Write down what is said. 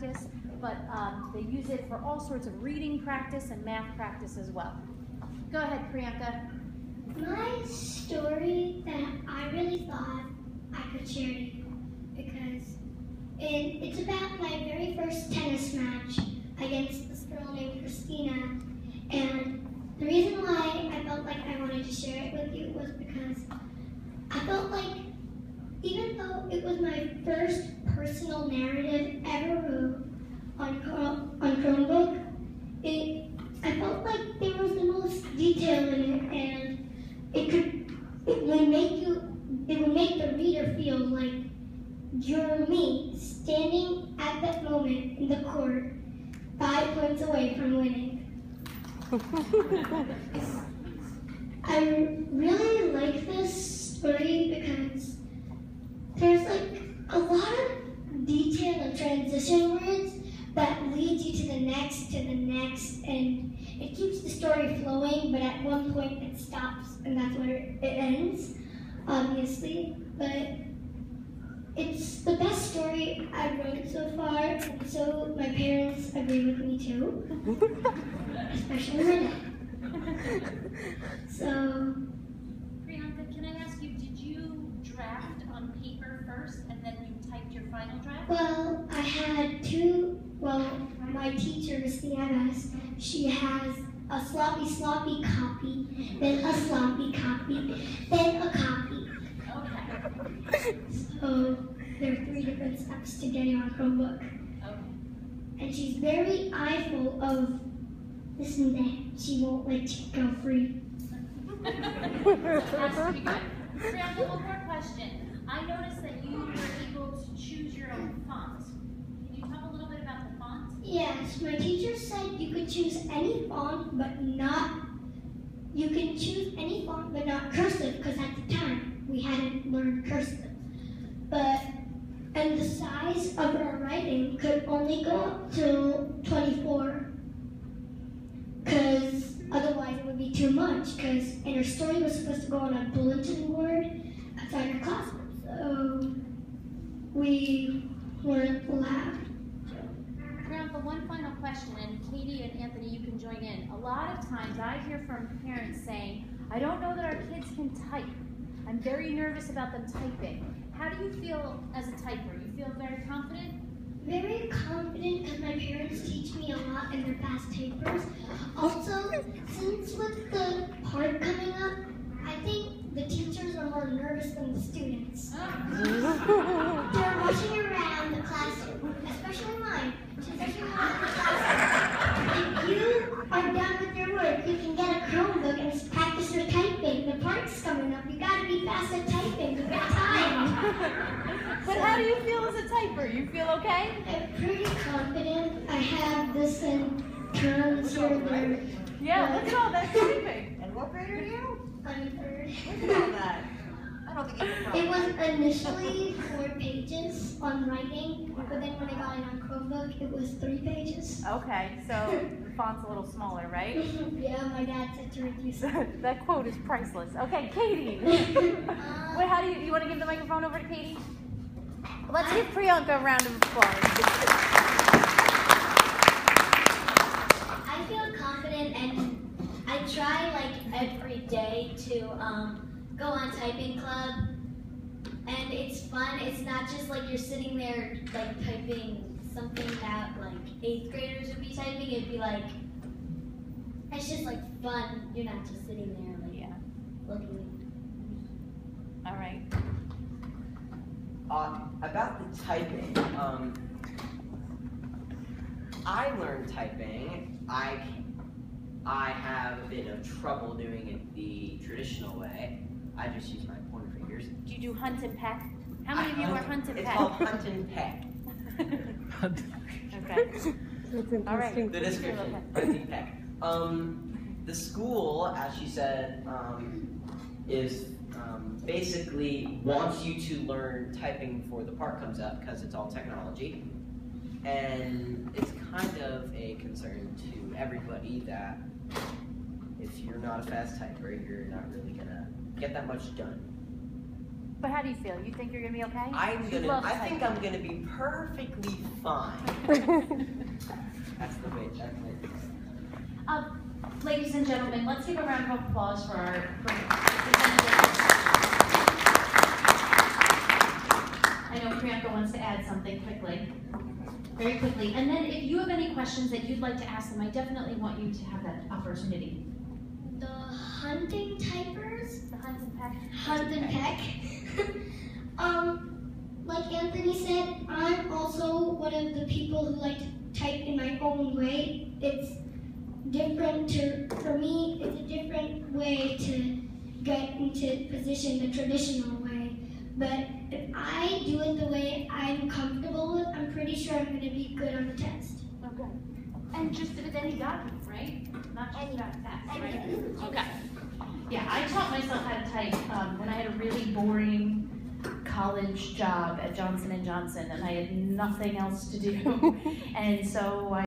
practice, but they use it for all sorts of reading practice and math practice as well. Go ahead, Priyanka. My story that I really thought I could share to you, because it's about my very first tennis match against this girl named Christina, and the reason why I felt like I wanted to share it with you was because I felt like, even though it was my first personal narrative ever wrote on Chromebook, I felt like there was the most detail in it, and it would make the reader feel like you're me, standing at that moment in the court, 5 points away from winning. I really like this story because there's like a lot of detail and transition words that lead you to the next, and it keeps the story flowing, but at one point it stops, and that's where it ends, obviously. But it's the best story I've wrote so far, and so my parents agree with me too, especially my dad. So, Priyanka, can I ask you, did you draft on paper first and then you typed your final draft? well, I had two. Well, my teacher, Miss Nieves, she has a sloppy copy, then a sloppy copy, then a copy. Okay. So there are 3 different steps to getting on Chromebook. Okay. And she's very eyeful of this and that. She won't let you go free. So that's pretty good. Priyanka, one more question. I noticed that you were able to choose your own font. Can you talk a little bit about the font? Yes, my teacher said you could choose any font, but not. You can choose any font, but not cursive, because at the time we hadn't learned cursive. And the size of our writing could only go up to 24, because otherwise it would be too much. Because our story was supposed to go on a bulletin board outside our classroom, so we weren't allowed. Priyanka, one final question, and Katie and Anthony, you can join in. A lot of times I hear from parents saying, I don't know that our kids can type. I'm very nervous about them typing. How do you feel as a typer? You feel very confident? Very confident, because my parents teach me a lot and they're fast typers. Also, since with the part coming up, I think the teachers are more nervous than the students. They're rushing around the classroom, especially mine. If you are done with your work, you can get a Chromebook and practice your typing. The part's coming up. You gotta be fast at typing. You've got time. But how do you feel as a typer? You feel okay? I'm pretty confident. I have this in terms here. Yeah, look at all that typing. And what grade are you? I'm third. Look at all that. I don't think you can It was initially 4 pages on writing, but then when I got it on Chromebook, it was 3 pages. Okay, so the font's a little smaller, right? Yeah, my dad said to reduce it. That quote is priceless. Okay, Katie. Wait, how do you want to give the microphone over to Katie? Let's give Priyanka a round of applause. I feel confident, and I try like every day to go on typing club, and it's fun. It's not just like you're sitting there like typing something that like 8th graders would be typing. It'd be like, it's just like fun. You're not just sitting there like looking. All right. About the typing, I learned typing. I have a bit of trouble doing it the traditional way. I just use my pointer fingers. Do you do hunt and peck? How many of you are hunt and It's peck? called hunt and peck. Okay. That's interesting. All right. The description, hunt and peck. The school, as she said, is basically wants you to learn typing before the part comes up because it's all technology. And it's kind of a concern to everybody that if you're not a fast typer, you're not really gonna get that much done. But how do you feel? You think you're gonna be okay? I think I'm gonna be perfectly fine. That's the way. Ladies and gentlemen, let's give a round of applause for our presenters. I know Priyanka wants to add something quickly, very quickly. And then if you have any questions that you'd like to ask them, I definitely want you to have that opportunity. The hunting typers? The hunt and peck. Hunt and peck. Like Anthony said, I'm also one of the people who like to type in my own way. It's different for me, it's a different way to get into position the traditional way. But if I do it the way I'm comfortable with, I'm pretty sure I'm going to be good on the test. Okay. And just with any document, right? Not just about text, right? Okay. Yeah, I taught myself how to type when I had a really boring college job at Johnson & Johnson and I had nothing else to do. And so